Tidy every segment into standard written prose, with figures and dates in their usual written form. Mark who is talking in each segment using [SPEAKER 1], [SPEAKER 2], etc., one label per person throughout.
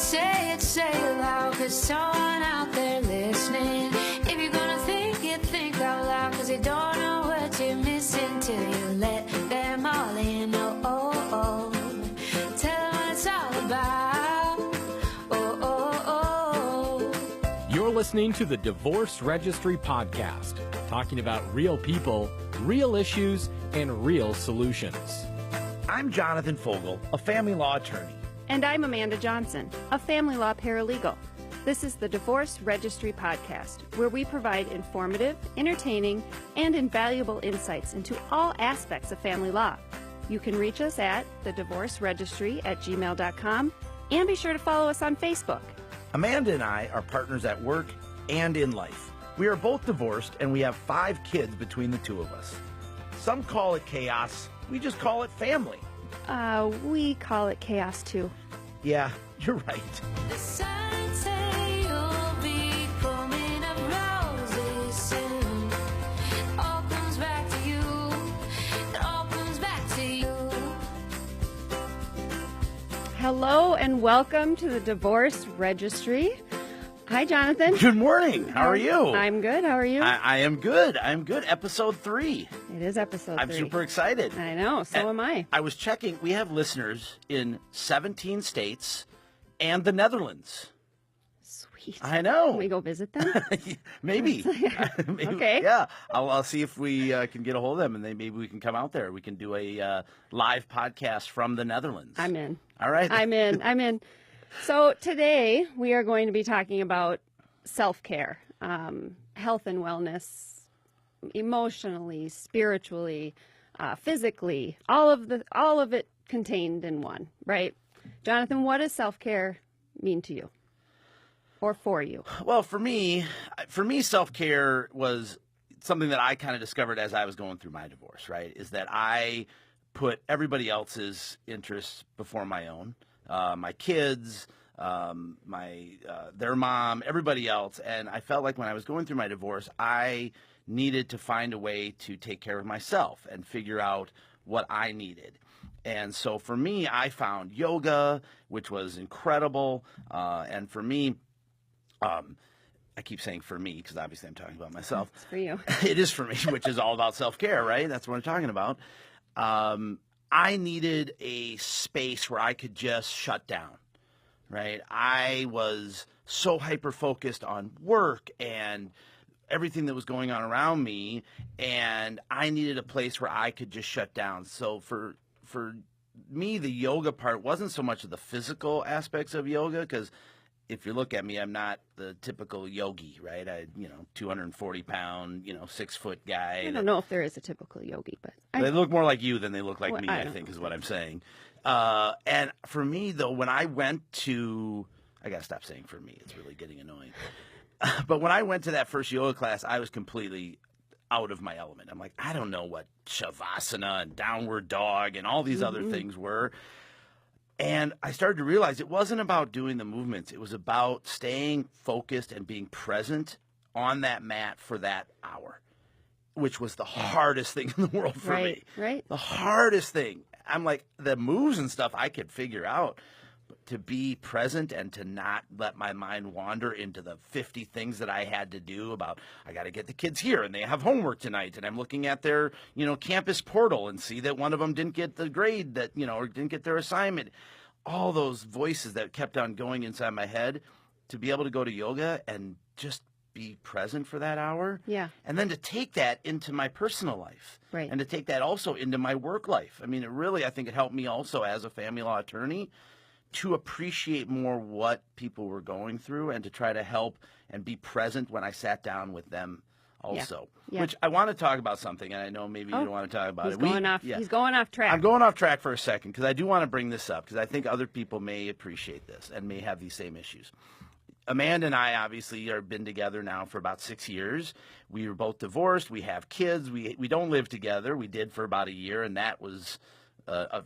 [SPEAKER 1] say it loud, 'cause someone out there listening. If you're gonna think it, think out loud, 'cause you don't know what you're missing till you let them all in. Oh, oh, oh. Tell them what it's all about. Oh, oh, oh.
[SPEAKER 2] You're listening to the Divorce Registry podcast, talking about real people, real issues, and real solutions.
[SPEAKER 3] I'm Jonathan Fogel, a family law attorney.
[SPEAKER 4] And I'm Amanda Johnson, a family law paralegal. This is the Divorce Registry podcast, where we provide informative, entertaining, and invaluable insights into all aspects of family law. You can reach us at thedivorceregistry@gmail.com, and be sure to follow us on Facebook.
[SPEAKER 3] Amanda and I are partners at work and in life. We are both divorced, and we have 5 kids between the two of us. Some call it chaos. We just call it family.
[SPEAKER 4] We call it chaos, too.
[SPEAKER 3] Yeah, you're right.
[SPEAKER 1] The signs say you'll be coming up roses soon. It all comes back to you. It all comes back to you.
[SPEAKER 4] Hello, and welcome to the Divorce Registry. Hi, Jonathan.
[SPEAKER 3] Good morning. How are you?
[SPEAKER 4] I'm good. How are you?
[SPEAKER 3] I am good. I'm good. Episode 3.
[SPEAKER 4] It is episode 3.
[SPEAKER 3] I'm super excited.
[SPEAKER 4] I know. So am I.
[SPEAKER 3] I was checking. We have listeners in 17 states and the Netherlands.
[SPEAKER 4] Sweet.
[SPEAKER 3] I know.
[SPEAKER 4] Can we go visit them?
[SPEAKER 3] Maybe. Maybe.
[SPEAKER 4] Okay.
[SPEAKER 3] Yeah. I'll see if we can get a hold of them, and then maybe we can come out there. We can do a live podcast from the Netherlands.
[SPEAKER 4] I'm in.
[SPEAKER 3] All right.
[SPEAKER 4] I'm in. So today we are going to be talking about self-care, health and wellness, emotionally, spiritually, physically, all of it contained in one, right? Jonathan, what does self-care mean to you or for you?
[SPEAKER 3] Well, for me, self-care was something that I kind of discovered as I was going through my divorce, right? Is that I put everybody else's interests before my own. My kids, their mom, everybody else. And I felt like when I was going through my divorce, I needed to find a way to take care of myself and figure out what I needed. And so for me, I found yoga, which was incredible. And for me, I keep saying for me because obviously I'm talking about myself.
[SPEAKER 4] It's for you.
[SPEAKER 3] It is for me, which is all about self-care, right? That's what I'm talking about. I needed a space where I could just shut down, right? I was so hyper-focused on work and everything that was going on around me, and I needed a place where I could just shut down. So for me, the yoga part wasn't so much of the physical aspects of yoga, because if you look at me, I'm not the typical yogi, right? 240-pound, 6-foot guy.
[SPEAKER 4] I don't know if there is a typical yogi, but
[SPEAKER 3] they look more like you than they look like me,
[SPEAKER 4] I
[SPEAKER 3] I think, is what I'm saying. And for me, though, when I went to – I got to stop saying for me. It's really getting annoying. But when I went to that first yoga class, I was completely out of my element. I'm like, I don't know what Shavasana and Downward Dog and all these other things were. And I started to realize it wasn't about doing the movements. It was about staying focused and being present on that mat for that hour, which was the hardest thing in the world for me.
[SPEAKER 4] Right.
[SPEAKER 3] The hardest thing. I'm like, the moves and stuff I could figure out, but to be present and to not let my mind wander into the 50 things that I had to do about, I got to get the kids here and they have homework tonight, and I'm looking at their, campus portal and see that one of them didn't get the grade that, or didn't get their assignment. All those voices that kept on going inside my head, to be able to go to yoga and just be present for that hour.
[SPEAKER 4] Yeah.
[SPEAKER 3] And then to take that into my personal life.
[SPEAKER 4] Right.
[SPEAKER 3] And to take that also into my work life. I mean, I think it helped me also as a family law attorney to appreciate more what people were going through and to try to help and be present when I sat down with them also.
[SPEAKER 4] Yeah.
[SPEAKER 3] Which I want to talk about something, and I know maybe you don't want to talk about
[SPEAKER 4] He's
[SPEAKER 3] it.
[SPEAKER 4] He's going off track.
[SPEAKER 3] I'm going off track for a second because I do want to bring this up because I think other people may appreciate this and may have these same issues. Amanda and I obviously have been together now for about 6 years. We were both divorced. We have kids. We don't live together. We did for about a year, and that was a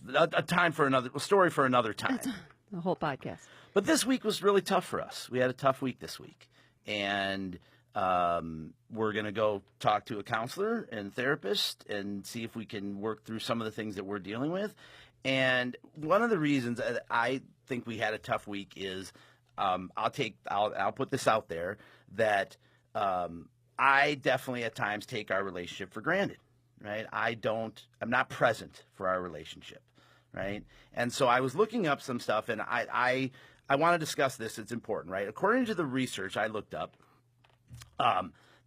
[SPEAKER 3] story for another time.
[SPEAKER 4] The whole podcast.
[SPEAKER 3] But this week was really tough for us. We had a tough week this week, and we're going to go talk to a counselor and therapist and see if we can work through some of the things that we're dealing with. And one of the reasons that I think we had a tough week is I'll put this out there that I definitely at times take our relationship for granted, right? I'm not present for our relationship, right? And so I was looking up some stuff, and I want to discuss this. It's important, right? According to the research I looked up,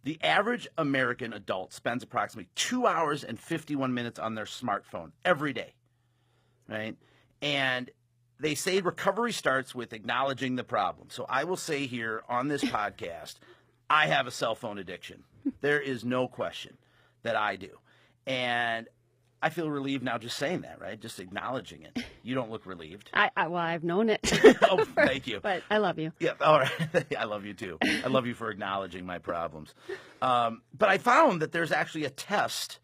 [SPEAKER 3] the average American adult spends approximately 2 hours and 51 minutes on their smartphone every day, right? And they say recovery starts with acknowledging the problem. So I will say here on this podcast, I have a cell phone addiction. There is no question that I do. And I feel relieved now just saying that, right? Just acknowledging it. You don't look relieved.
[SPEAKER 4] Well, I've known it.
[SPEAKER 3] Oh, thank you.
[SPEAKER 4] But I love you.
[SPEAKER 3] Yeah, all right. I love you too. I love you for acknowledging my problems. But I found that there's actually a test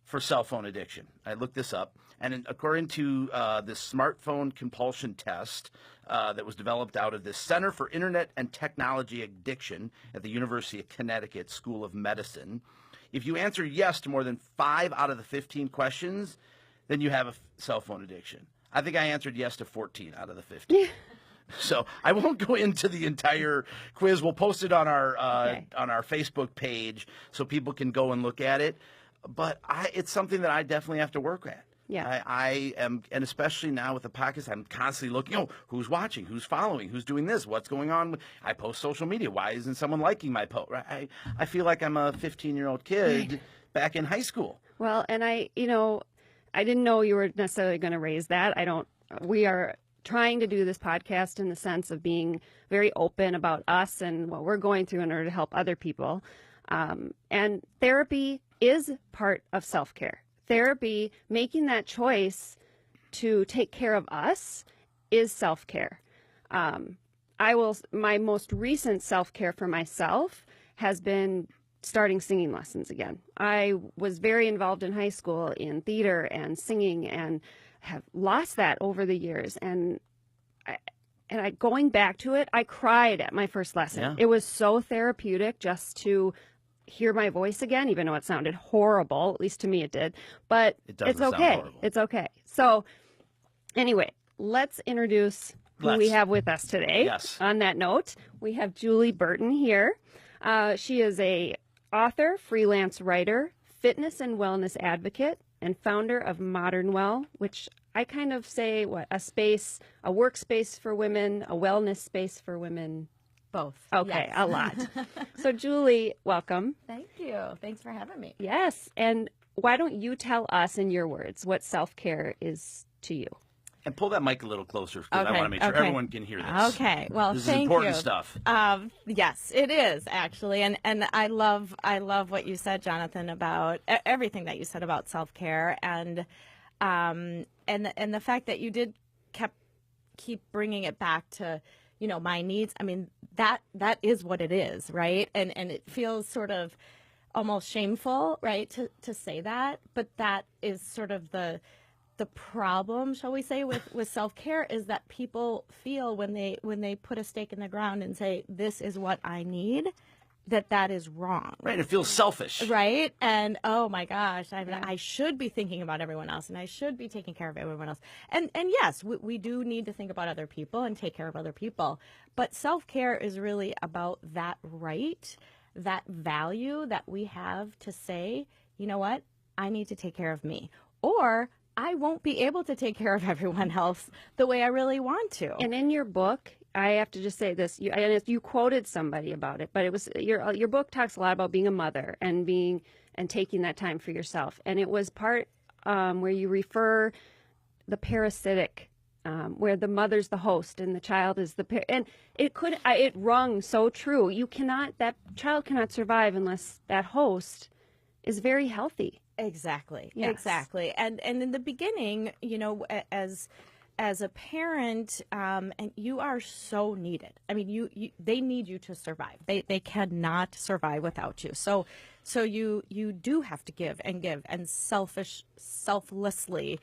[SPEAKER 3] for cell phone addiction. I looked this up, and according to this smartphone compulsion test that was developed out of the Center for Internet and Technology Addiction at the University of Connecticut School of Medicine, if you answer yes to more than 5 out of the 15 questions, then you have a cell phone addiction. I think I answered yes to 14 out of the 15. So I won't go into the entire quiz. We'll post it on our Facebook page so people can go and look at it. But it's something that I definitely have to work at.
[SPEAKER 4] Yeah.
[SPEAKER 3] I am, and especially now with the podcast, I'm constantly looking, who's watching, who's following, who's doing this, what's going on. I post social media. Why isn't someone liking my post? Right? I feel like I'm a 15-year-old kid back in high school.
[SPEAKER 4] Well, and I didn't know you were necessarily going to raise that. We are trying to do this podcast in the sense of being very open about us and what we're going through in order to help other people. And therapy is part of self-care. Therapy, making that choice to take care of us, is self-care. My most recent self-care for myself has been starting singing lessons again. I was very involved in high school in theater and singing and have lost that over the years. And going back to it, I cried at my first lesson.
[SPEAKER 3] Yeah.
[SPEAKER 4] It was so therapeutic just to hear my voice again, even though it sounded horrible. At least to me it did. But it's okay. It's okay. So anyway, let's introduce who we have with us today.
[SPEAKER 3] Yes.
[SPEAKER 4] On that note, we have Julie Burton here. She is a author, freelance writer, fitness and wellness advocate, and founder of Modern Well, which I kind of say a workspace for women, a wellness space for women.
[SPEAKER 5] Both.
[SPEAKER 4] Okay,
[SPEAKER 5] yes.
[SPEAKER 4] a lot. So Julie, welcome.
[SPEAKER 5] Thank you. Thanks for having me.
[SPEAKER 4] Yes, and why don't you tell us in your words what self-care is to you?
[SPEAKER 3] And pull that mic a little closer because I want to make sure everyone can hear this.
[SPEAKER 5] Okay. Well,
[SPEAKER 3] this
[SPEAKER 5] thank
[SPEAKER 3] is important
[SPEAKER 5] you.
[SPEAKER 3] stuff.
[SPEAKER 5] Yes, it is actually, and I love what you said, Jonathan, about everything that you said about self-care, and the fact that you did keep bringing it back to, my needs. I mean, that is what it is, right? And it feels sort of almost shameful, right, to say that, but that is sort of the problem, shall we say, with self-care, is that people feel when they put a stake in the ground and say, this is what I need, that is wrong.
[SPEAKER 3] Right, it feels selfish.
[SPEAKER 5] Right, and oh my gosh, I should be thinking about everyone else, and I should be taking care of everyone else. And yes, we do need to think about other people and take care of other people, but self-care is really about that right, that value that we have to say, you know what, I need to take care of me, or I won't be able to take care of everyone else the way I really want to.
[SPEAKER 4] And in your book, I have to just say this, you quoted somebody about it, but it was your book talks a lot about being a mother and taking that time for yourself. And it was part where you refer the parasitic, where the mother's the host and the child is the and it rung so true. That child cannot survive unless that host is very healthy.
[SPEAKER 5] Exactly.
[SPEAKER 4] Yes.
[SPEAKER 5] Exactly. And in the beginning, as a parent, and you are so needed. I mean, they need you to survive. They cannot survive without you. So you do have to give and selflessly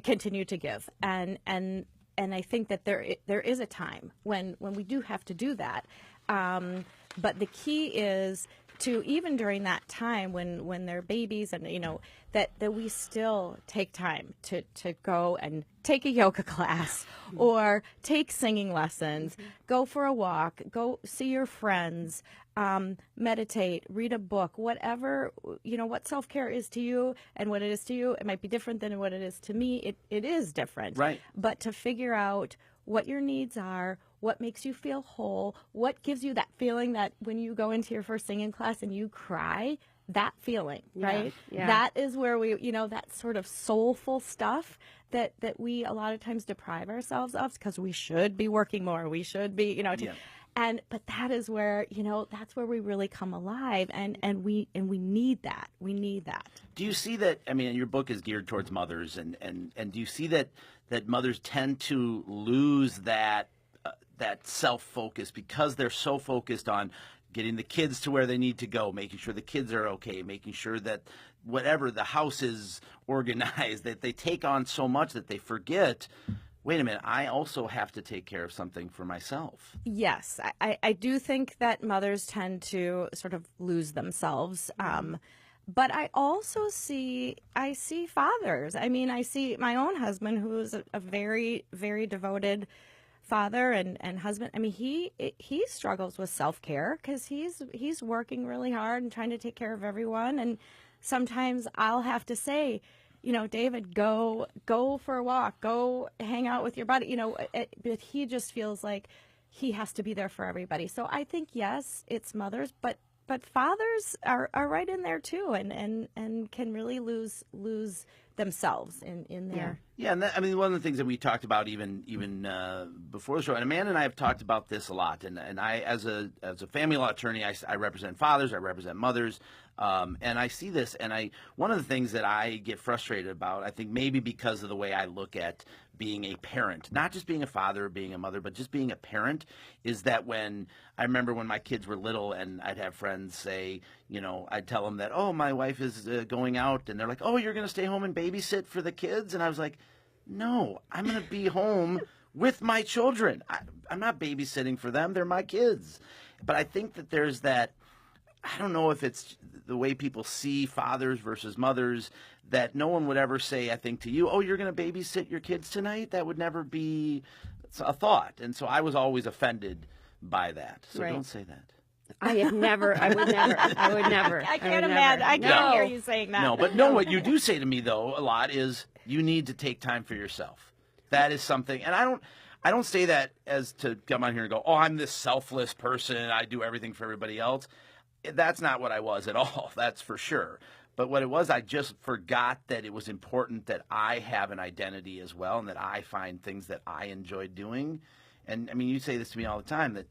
[SPEAKER 5] continue to give. And I think that there is a time when we do have to do that. But the key is to even during that time when they're babies, and that we still take time to go and take a yoga class or take singing lessons, go for a walk, go see your friends, meditate, read a book, whatever, what self-care is to you and what it is to you. It might be different than what it is to me. It is different.
[SPEAKER 3] Right.
[SPEAKER 5] But to figure out what your needs are, what makes you feel whole, what gives you that feeling that when you go into your first singing class and you cry, that feeling, right?
[SPEAKER 4] Yeah.
[SPEAKER 5] That is where we, that sort of soulful stuff that we a lot of times deprive ourselves of because we should be working more. We should be, but that is where, that's where we really come alive, and we need that. We need that.
[SPEAKER 3] Do you see that? I mean, your book is geared towards mothers, and do you see that mothers tend to lose that self-focus because they're so focused on getting the kids to where they need to go, making sure the kids are okay, making sure that whatever the house is organized, that they take on so much that they forget, wait a minute, I also have to take care of something for myself.
[SPEAKER 5] Yes, I do think that mothers tend to sort of lose themselves. But I also see fathers. I mean, I see my own husband, who is a very, very devoted father and husband. I mean, he struggles with self-care because he's working really hard and trying to take care of everyone. And sometimes I'll have to say, David, go for a walk, go hang out with your buddy, but he just feels like he has to be there for everybody. So I think, yes, it's mothers, but fathers are right in there too, and can really lose themselves in there.
[SPEAKER 3] Yeah, and I mean, one of the things that we talked about even before the show, and Amanda and I have talked about this a lot, and I, as a family law attorney, I represent fathers, I represent mothers, and I see this, and one of the things that I get frustrated about, I think maybe because of the way I look at being a parent, not just being a father or being a mother, but just being a parent, is that I remember when my kids were little and I'd have friends say, I'd tell them that, oh, my wife is going out, and they're like, oh, you're going to stay home and babysit for the kids? And I was like, no, I'm going to be home with my children. I'm not babysitting for them. They're my kids. But I think that there's that, I don't know if it's the way people see fathers versus mothers, that no one would ever say, I think, to you, oh, you're going to babysit your kids tonight? That would never be a thought. And so I was always offended by that. So don't say that.
[SPEAKER 4] I would never.
[SPEAKER 5] I can't imagine. I can't hear you saying that.
[SPEAKER 3] No, but no, what you do say to me, though, a lot is you need to take time for yourself. That is something. And I don't say that as to come on here and go, oh, I'm this selfless person. I do everything for everybody else. That's not what I was at all. That's for sure. But what it was, I just forgot that it was important that I have an identity as well, and that I find things that I enjoy doing. And I mean, you say this to me all the time, that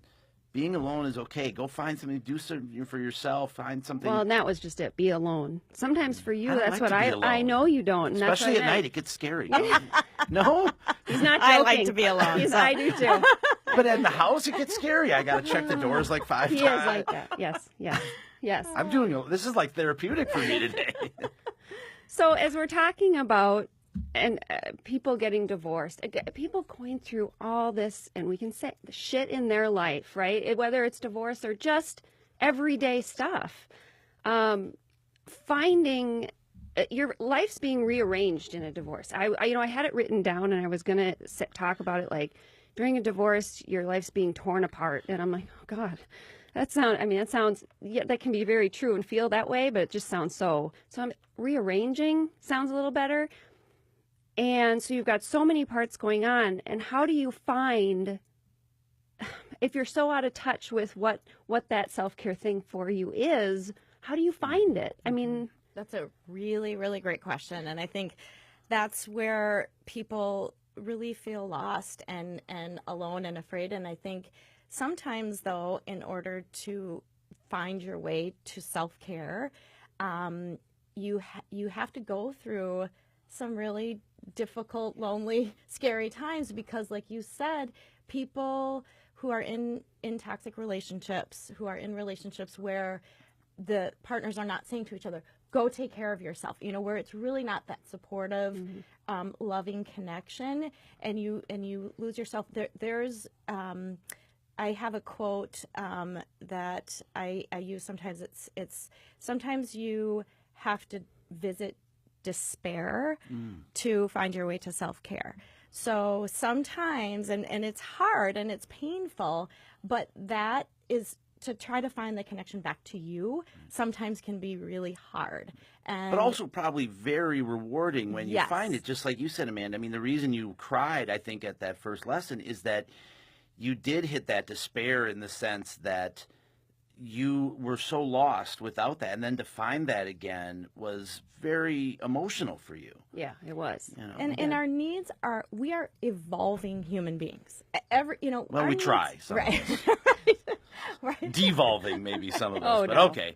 [SPEAKER 3] being alone is okay. Go find something, do something for yourself, find something.
[SPEAKER 4] Well, and that was just it. Be alone. Sometimes for you,
[SPEAKER 3] I
[SPEAKER 4] that's
[SPEAKER 3] like
[SPEAKER 4] what
[SPEAKER 3] to be alone.
[SPEAKER 4] I know you don't. And
[SPEAKER 3] especially
[SPEAKER 4] that's
[SPEAKER 3] at night, it gets scary. No?
[SPEAKER 4] He's not joking.
[SPEAKER 5] I like to be alone.
[SPEAKER 4] I do too.
[SPEAKER 3] But in the house, it gets scary. I got to check the doors like 5 times.
[SPEAKER 4] He is like that. Yes.
[SPEAKER 3] I'm this is like therapeutic for me today.
[SPEAKER 4] So as we're talking about people getting divorced, people going through all this, and we can say the shit in their life, right? Whether it's divorce or just everyday stuff, finding your life's being rearranged in a divorce. I had it written down, and I was going to talk about it like during a divorce, your life's being torn apart, and I'm like, oh God. That sounds, that can be very true and feel that way, but it just sounds so I'm rearranging sounds a little better. And so you've got so many parts going on, and how do you find, if you're so out of touch with what that self-care thing for you is, how do you find it? I mean,
[SPEAKER 5] that's a really, really great question. And I think that's where people really feel lost and alone and afraid. And I think sometimes, though, in order to find your way to self-care, you have to go through some really difficult, lonely, scary times because, like you said, people who are in toxic relationships, who are in relationships where the partners are not saying to each other, go take care of yourself, where it's really not that supportive, loving connection, and you lose yourself. There's I have a quote that I use sometimes. It's sometimes you have to visit despair to find your way to self-care. So sometimes, and it's hard and it's painful, but that is to try to find the connection back to you sometimes can be really hard. And
[SPEAKER 3] But also probably very rewarding when you
[SPEAKER 5] Yes.
[SPEAKER 3] find it, just like you said, Amanda. I mean, the reason you cried, I think, at that first lesson is that you did hit that despair in the sense that you were so lost without that. And then to find that again was very emotional for you.
[SPEAKER 4] Yeah, it was.
[SPEAKER 3] You know?
[SPEAKER 5] and our needs are, we are evolving human beings.
[SPEAKER 3] Well,
[SPEAKER 5] our
[SPEAKER 3] we
[SPEAKER 5] needs-
[SPEAKER 3] try. Some of
[SPEAKER 5] Right.
[SPEAKER 3] us.
[SPEAKER 5] Right.
[SPEAKER 3] Devolving, maybe some of us.
[SPEAKER 4] Oh,
[SPEAKER 3] but
[SPEAKER 4] no.
[SPEAKER 3] okay.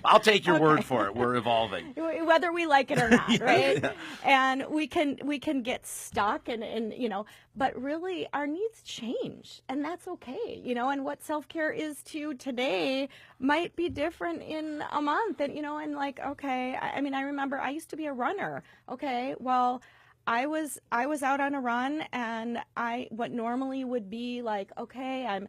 [SPEAKER 3] I'll take your word for it. We're evolving.
[SPEAKER 5] Whether we like it or not, right? And we can get stuck and but really our needs change, and that's okay, and what self-care is to you today might be different in a month, and and like, okay, I mean, I remember I used to be a runner. Okay, well, I was out on a run, and what normally would be like, okay, I'm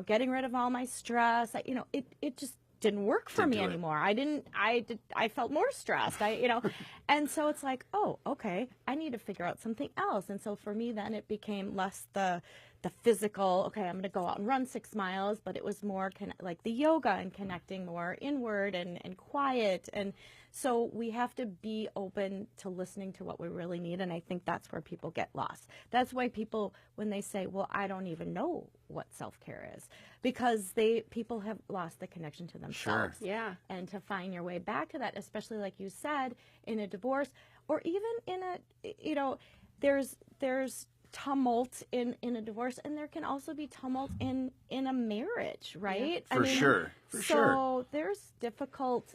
[SPEAKER 5] getting rid of all my stress. It just didn't work for
[SPEAKER 3] Didn't
[SPEAKER 5] me
[SPEAKER 3] do it.
[SPEAKER 5] anymore. I felt more stressed. And so it's like, oh, okay, I need to figure out something else. And so for me, then it became less the physical, okay, I'm going to go out and run 6 miles, but it was more like the yoga and connecting more inward and quiet. And so we have to be open to listening to what we really need. And I think that's where people get lost. That's why people, when they say, well, I don't even know what self-care is, because people have lost the connection to themselves.
[SPEAKER 4] Yeah.
[SPEAKER 5] And to find your way back to that, especially like you said, in a divorce, or even in a, there's tumult in a divorce, and there can also be tumult in a marriage, right?
[SPEAKER 3] For sure.
[SPEAKER 5] So there's difficult,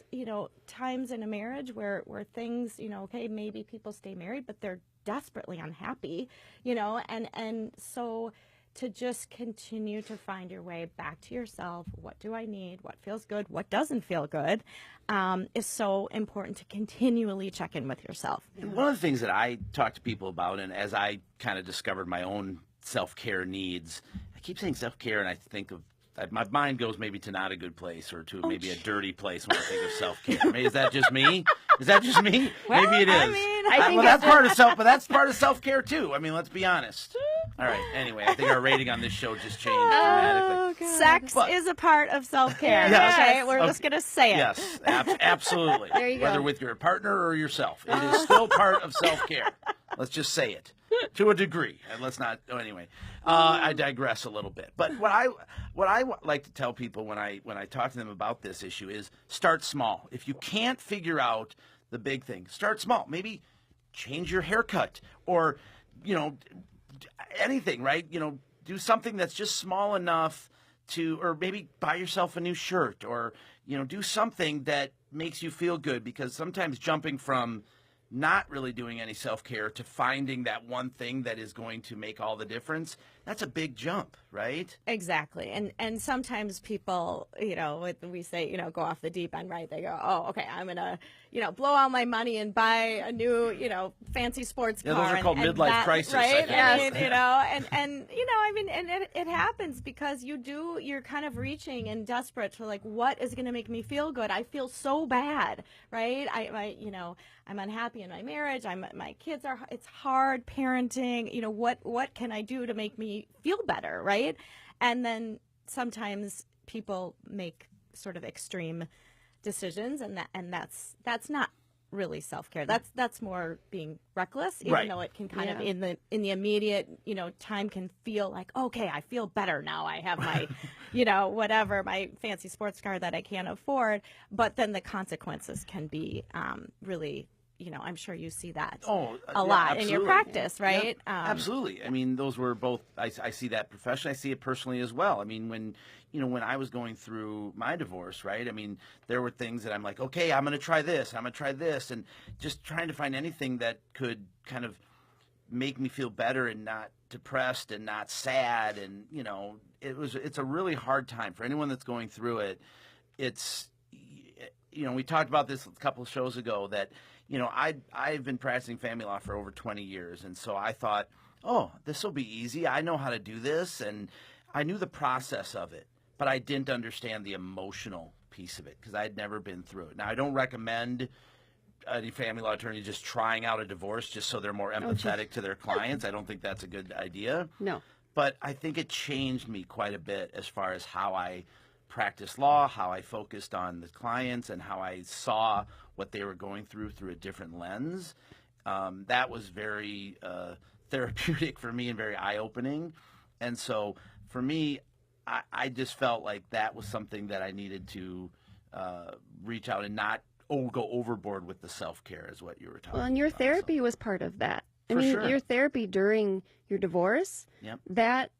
[SPEAKER 5] times in a marriage where things, okay, maybe people stay married, but they're desperately unhappy, and so to just continue to find your way back to yourself. What do I need? What feels good? What doesn't feel good? Is so important to continually check in with yourself.
[SPEAKER 3] And one of the things that I talk to people about, and as I kind of discovered my own self-care needs, I keep saying self-care, and I think of my mind goes maybe to not a good place or to maybe a dirty place when I think of self-care. I mean, is that just me? Is that just me?
[SPEAKER 5] Well,
[SPEAKER 3] maybe it is.
[SPEAKER 5] I mean,
[SPEAKER 4] I think
[SPEAKER 3] well, that's part of but that's part of self-care too. I mean, let's be honest. All right. Anyway, I think our rating on this show just changed dramatically.
[SPEAKER 5] Sex
[SPEAKER 3] But-
[SPEAKER 5] is a part of self-care.
[SPEAKER 3] Yes.
[SPEAKER 5] Okay, we're
[SPEAKER 3] Okay.
[SPEAKER 5] just gonna say it.
[SPEAKER 3] Yes, absolutely.
[SPEAKER 4] There you go.
[SPEAKER 3] Whether with your partner or yourself, it is still part of self-care. Let's just say it to a degree, and let's not. Oh, anyway, I digress a little bit. But what I like to tell people when I talk to them about this issue is start small. If you can't figure out the big thing, start small. Maybe change your haircut, or anything, right? Do something that's just small enough to, or maybe buy yourself a new shirt, or do something that makes you feel good, because sometimes jumping from not really doing any self-care to finding that one thing that is going to make all the difference, that's a big jump, right?
[SPEAKER 5] Exactly. And sometimes people, we say, go off the deep end, right? They go, oh, okay, I'm going to, blow all my money and buy a new, fancy sports car.
[SPEAKER 3] Yeah, those are called midlife crisis, I
[SPEAKER 5] right?
[SPEAKER 3] think.
[SPEAKER 5] I mean, it happens because you're kind of reaching and desperate for like, what is going to make me feel good? I feel so bad, right? I'm unhappy in my marriage. My kids it's hard parenting. What can I do to make me feel better, right? And then sometimes people make sort of extreme decisions, and that's not really self-care. That's more being reckless, even
[SPEAKER 3] Right.
[SPEAKER 5] though it can kind of
[SPEAKER 4] Yeah.
[SPEAKER 5] in the immediate, time can feel like, okay, I feel better now. I have my, whatever, my fancy sports car that I can't afford. But then the consequences can be really, I'm sure you see that a lot in
[SPEAKER 3] absolutely.
[SPEAKER 5] your practice, right?
[SPEAKER 3] Yeah, absolutely. I mean, those were both. I see that professionally. I see it personally as well. I mean, when I was going through my divorce, right? I mean, there were things that I'm like, okay, I'm going to try this. I'm going to try this, and just trying to find anything that could kind of make me feel better and not depressed and not sad. And it's a really hard time for anyone that's going through it. It's we talked about this a couple of shows ago that. I've been practicing family law for over 20 years, and so I thought, oh, this will be easy. I know how to do this, and I knew the process of it, but I didn't understand the emotional piece of it because I had never been through it. Now, I don't recommend any family law attorney just trying out a divorce just so they're more empathetic to their clients. I don't think that's a good idea.
[SPEAKER 4] No.
[SPEAKER 3] But I think it changed me quite a bit as far as how I practiced law, how I focused on the clients, and how I saw what they were going through a different lens. That was very therapeutic for me and very eye-opening. And so for me, I just felt like that was something that I needed to reach out and not go overboard with the self-care is what you were talking about.
[SPEAKER 4] Well, and your therapy was part of that. I
[SPEAKER 3] For
[SPEAKER 4] mean,
[SPEAKER 3] sure.
[SPEAKER 4] your therapy during your divorce,
[SPEAKER 3] Yep.
[SPEAKER 4] that,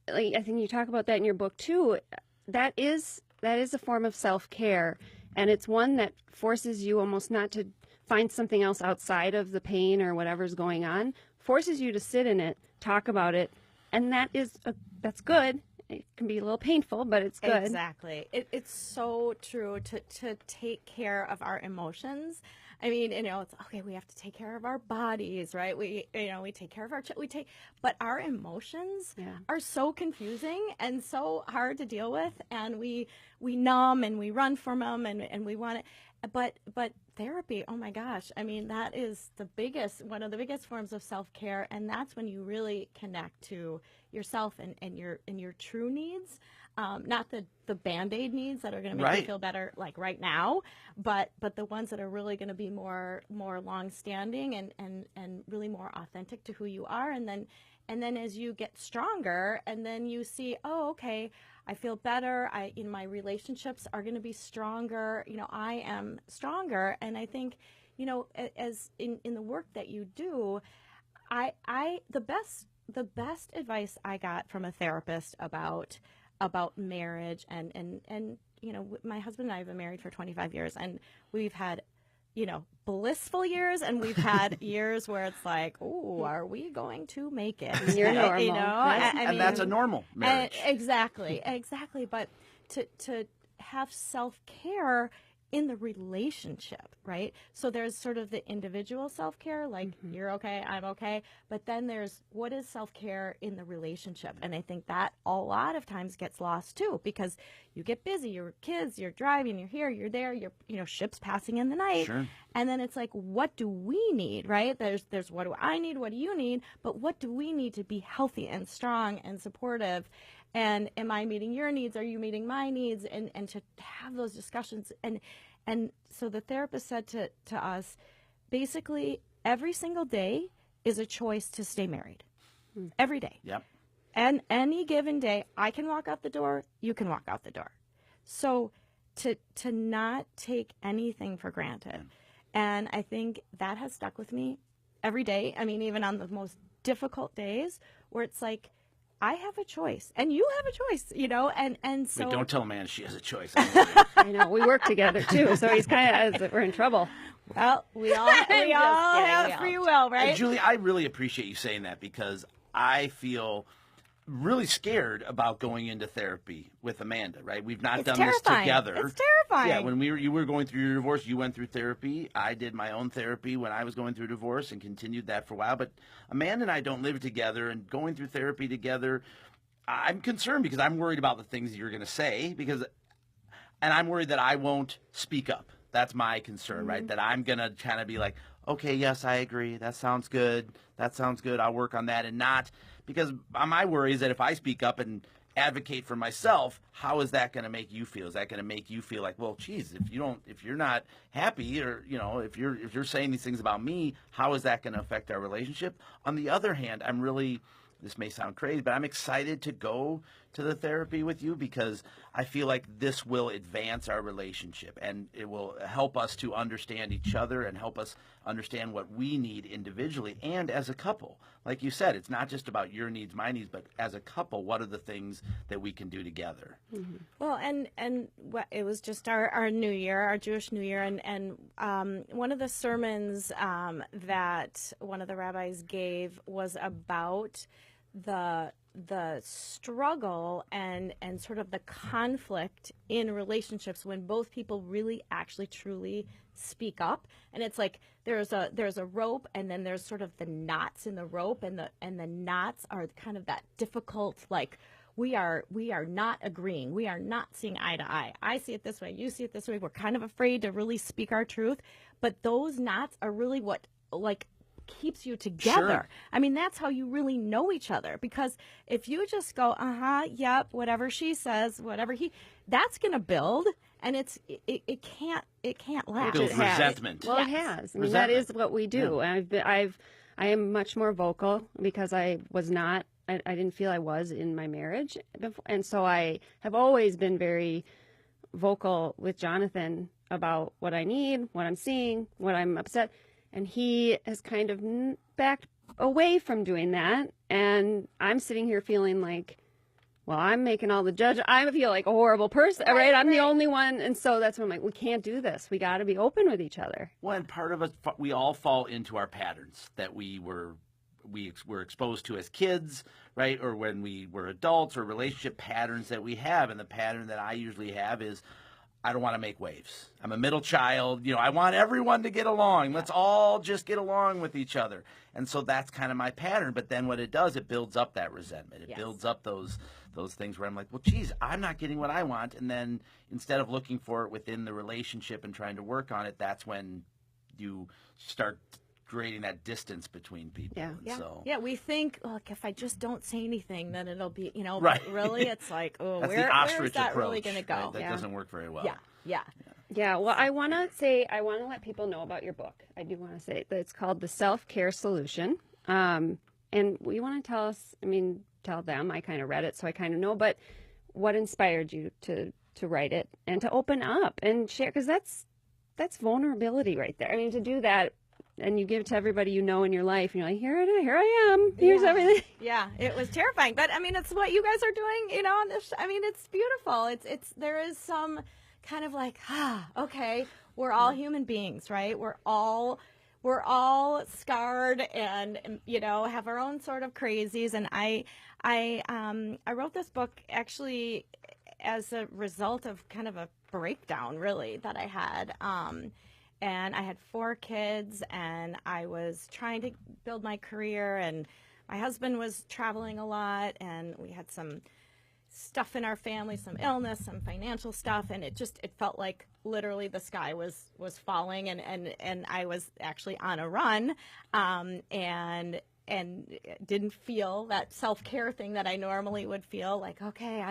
[SPEAKER 4] like, I think you talk about that in your book too. That is a form of self-care, and it's one that forces you almost not to find something else outside of the pain or whatever's going on, forces you to sit in it, talk about it, and that's good. It can be a little painful, but it's good.
[SPEAKER 5] Exactly. It's so true to take care of our emotions. I mean, it's okay. We have to take care of our bodies, right? We take care of but our emotions are so confusing and so hard to deal with, and we numb and we run from them, and we want it. But therapy, oh my gosh, I mean, that is one of the biggest forms of self-care, and that's when you really connect to yourself and your true needs, not the Band-Aid needs that are going to make you feel better like right now, but the ones that are really going to be more long-standing and really more authentic to who you are, and then as you get stronger, and then you see, oh, okay, I feel better. My relationships are going to be stronger. I am stronger. And I think, as in the work that you do, the best advice I got from a therapist about marriage and my husband and I have been married for 25 years, and we've had blissful years, and we've had years where it's like, oh, are we going to make it?
[SPEAKER 4] You're normal.
[SPEAKER 3] And that's a normal marriage.
[SPEAKER 5] Exactly. But to have self-care in the relationship, right? So there's sort of the individual self-care, like you're okay, I'm okay. But then there's what is self-care in the relationship? And I think that a lot of times gets lost too, because you get busy, you're kids, you're driving, you're here, you're there, you're ships passing in the night.
[SPEAKER 3] Sure.
[SPEAKER 5] And then it's like, what do we need, right? There's what do I need, what do you need? But what do we need to be healthy and strong and supportive? And am I meeting your needs? Are you meeting my needs? And to have those discussions. And so the therapist said to us, basically, every single day is a choice to stay married. Every day.
[SPEAKER 3] Yep.
[SPEAKER 5] And any given day, I can walk out the door, you can walk out the door. So to not take anything for granted. And I think that has stuck with me every day. I mean, even on the most difficult days where it's like, I have a choice, and you have a choice, and so.
[SPEAKER 3] Wait, don't tell Amanda she has a choice.
[SPEAKER 4] I know, we work together too, so he's kind of, we're in trouble.
[SPEAKER 5] Well, we all have free will, right?
[SPEAKER 3] And Julie, I really appreciate you saying that because I feel really scared about going into therapy with Amanda, right? We've not done this together.
[SPEAKER 5] It's terrifying.
[SPEAKER 3] Yeah, when you were going through your divorce, you went through therapy. I did my own therapy when I was going through divorce and continued that for a while. But Amanda and I don't live together, and going through therapy together, I'm concerned because I'm worried about the things you're going to say and I'm worried that I won't speak up. That's my concern, right? That I'm going to kind of be like, okay, yes, I agree. That sounds good. I'll work on that, and not because my worry is that if I speak up and advocate for myself, how is that going to make you feel? Is that going to make you feel like, well, geez, if you're not happy, or if you're saying these things about me, how is that going to affect our relationship? On the other hand, this may sound crazy, but I'm excited to go to the therapy with you because I feel like this will advance our relationship, and it will help us to understand each other and help us understand what we need individually and as a couple. Like you said, it's not just about your needs, my needs, but as a couple, what are the things that we can do together?
[SPEAKER 5] Well, and it was just our New Year, our Jewish New Year, and one of the sermons that one of the rabbis gave was about the struggle and sort of the conflict in relationships when both people really actually truly speak up. And it's like there's a rope, and then there's sort of the knots in the rope, and the knots are kind of that difficult, like, we are not agreeing. We are not seeing eye to eye. I see it this way. You see it this way. We're kind of afraid to really speak our truth. But those knots are really what keeps you together.
[SPEAKER 3] Sure.
[SPEAKER 5] I mean, that's how you really know each other. Because if you just go, yep, whatever she says, that's going to build, and it can't last.
[SPEAKER 3] Builds resentment.
[SPEAKER 4] Well, it has. I mean, that is what we do.
[SPEAKER 3] Yeah.
[SPEAKER 4] I am much more vocal because I was not. I didn't feel I was in my marriage before, and so I have always been very vocal with Jonathan about what I need, what I'm seeing, what I'm upset, and he has kind of backed away from doing that, and I'm sitting here feeling like, well, I'm making all the judgment. I feel like a horrible person, right? I'm the only one, and so that's when I'm like, we can't do this. We got to be open with each other.
[SPEAKER 3] Well, and part of it, we all fall into our patterns that we were exposed to as kids, right? Or when we were adults, or relationship patterns that we have. And the pattern that I usually have is, I don't want to make waves. I'm a middle child. I want everyone to get along. Let's all just get along with each other. And so that's kind of my pattern. But then what it does, it builds up that resentment. It builds up those things where I'm like, well, geez, I'm not getting what I want. And then instead of looking for it within the relationship and trying to work on it, that's when you start creating that distance between people.
[SPEAKER 4] Yeah.
[SPEAKER 3] And
[SPEAKER 5] Yeah.
[SPEAKER 3] So,
[SPEAKER 5] Yeah, we think, look, if I just don't say anything, then it'll be,
[SPEAKER 3] Right.
[SPEAKER 5] but really it's like, oh,
[SPEAKER 3] that's
[SPEAKER 5] where,
[SPEAKER 3] the ostrich
[SPEAKER 5] where's that
[SPEAKER 3] approach.
[SPEAKER 5] really going to go?
[SPEAKER 3] Right? That doesn't work very well.
[SPEAKER 5] Yeah.
[SPEAKER 4] Yeah, well, I want to let people know about your book. I do want to say that it's called The Self-Care Solution. And you want to tell them, I kind of read it, so I kind of know, but what inspired you to write it and to open up and share? Because that's vulnerability right there. I mean, to do that, and you give it to everybody you know in your life, and you're like, here I am. Here's everything.
[SPEAKER 5] Yeah, it was terrifying. But, I mean, it's what you guys are doing, on this. I mean, it's beautiful. There is some kind of like, okay, we're all human beings, right? We're all scarred and, have our own sort of crazies. And I wrote this book actually as a result of kind of a breakdown, really, that I had. And I had 4 kids, and I was trying to build my career, and my husband was traveling a lot, and we had some stuff in our family, some illness, some financial stuff, and it felt like literally the sky was falling, and I was actually on a run, and didn't feel that self-care thing that I normally would feel, like, okay,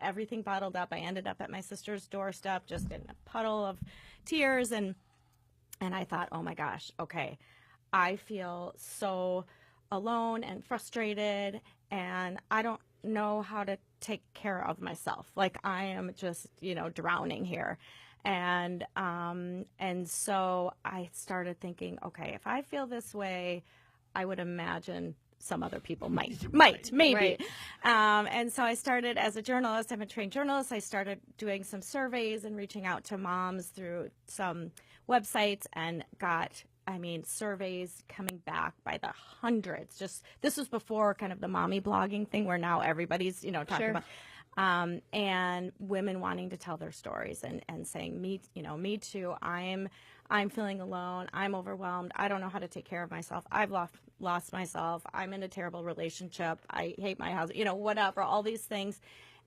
[SPEAKER 5] everything bottled up. I ended up at my sister's doorstep, just in a puddle of tears, and I thought, oh my gosh, okay, I feel so alone and frustrated, and I don't know how to take care of myself. Like, I am just, drowning here. And so I started thinking, okay, if I feel this way, I would imagine some other people might, maybe.
[SPEAKER 4] Right.
[SPEAKER 5] And so I started as a journalist. I'm a trained journalist. I started doing some surveys and reaching out to moms through some websites, and got, surveys coming back by the hundreds. This was before kind of the mommy blogging thing, where now everybody's, talking about, and women wanting to tell their stories and saying, me too. I'm feeling alone. I'm overwhelmed. I don't know how to take care of myself. I've lost myself. I'm in a terrible relationship. I hate my husband, whatever, all these things.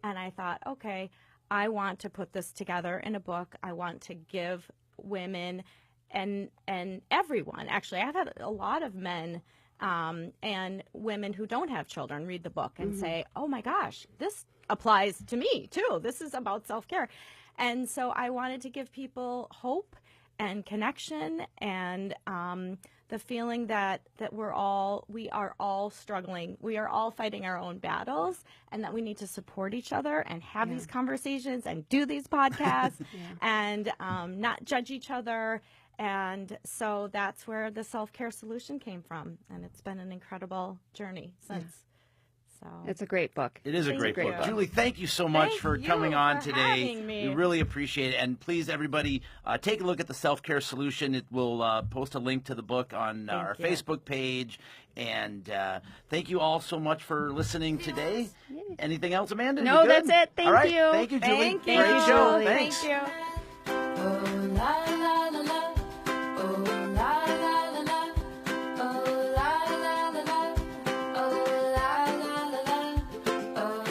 [SPEAKER 5] And I thought, okay, I want to put this together in a book. I want to give women and everyone, actually, I've had a lot of men and women who don't have children read the book and say, oh my gosh, this applies to me too. This is about self-care. And so I wanted to give people hope and connection, and the feeling that we are all struggling. We are all fighting our own battles, and that we need to support each other and have these conversations and do these podcasts and not judge each other. And so that's where the self-care solution came from, and it's been an incredible journey since. So
[SPEAKER 4] It's a great book.
[SPEAKER 3] It is a great book.
[SPEAKER 4] book.
[SPEAKER 3] Julie, thank you so much
[SPEAKER 5] Thank
[SPEAKER 3] for
[SPEAKER 5] you
[SPEAKER 3] coming on
[SPEAKER 5] for
[SPEAKER 3] today.
[SPEAKER 5] having me.
[SPEAKER 3] We really appreciate it. And please, everybody, take a look at the Self-Care Solution. It will post a link to the book on our
[SPEAKER 5] you.
[SPEAKER 3] Facebook page. And thank you all so much for listening today. Anything else, Amanda?
[SPEAKER 4] No,
[SPEAKER 3] You good?
[SPEAKER 4] that's it. Thank
[SPEAKER 3] all right.
[SPEAKER 4] you.
[SPEAKER 3] Thank you, Julie.
[SPEAKER 5] Thank you.
[SPEAKER 3] Great show.
[SPEAKER 4] Julie.
[SPEAKER 3] Thanks.
[SPEAKER 5] Thank you.
[SPEAKER 1] Oh, la, la, la, la. Oh, la, la, la, la. Oh, la, la, la, la. Oh, la, la, la, la. Oh,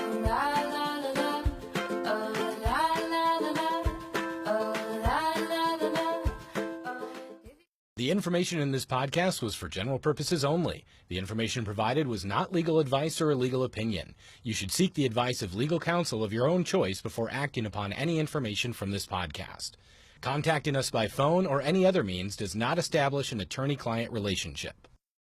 [SPEAKER 2] The information in this podcast was for general purposes only. The information provided was not legal advice or a legal opinion. You should seek the advice of legal counsel of your own choice before acting upon any information from this podcast. Contacting us by phone or any other means does not establish an attorney-client relationship.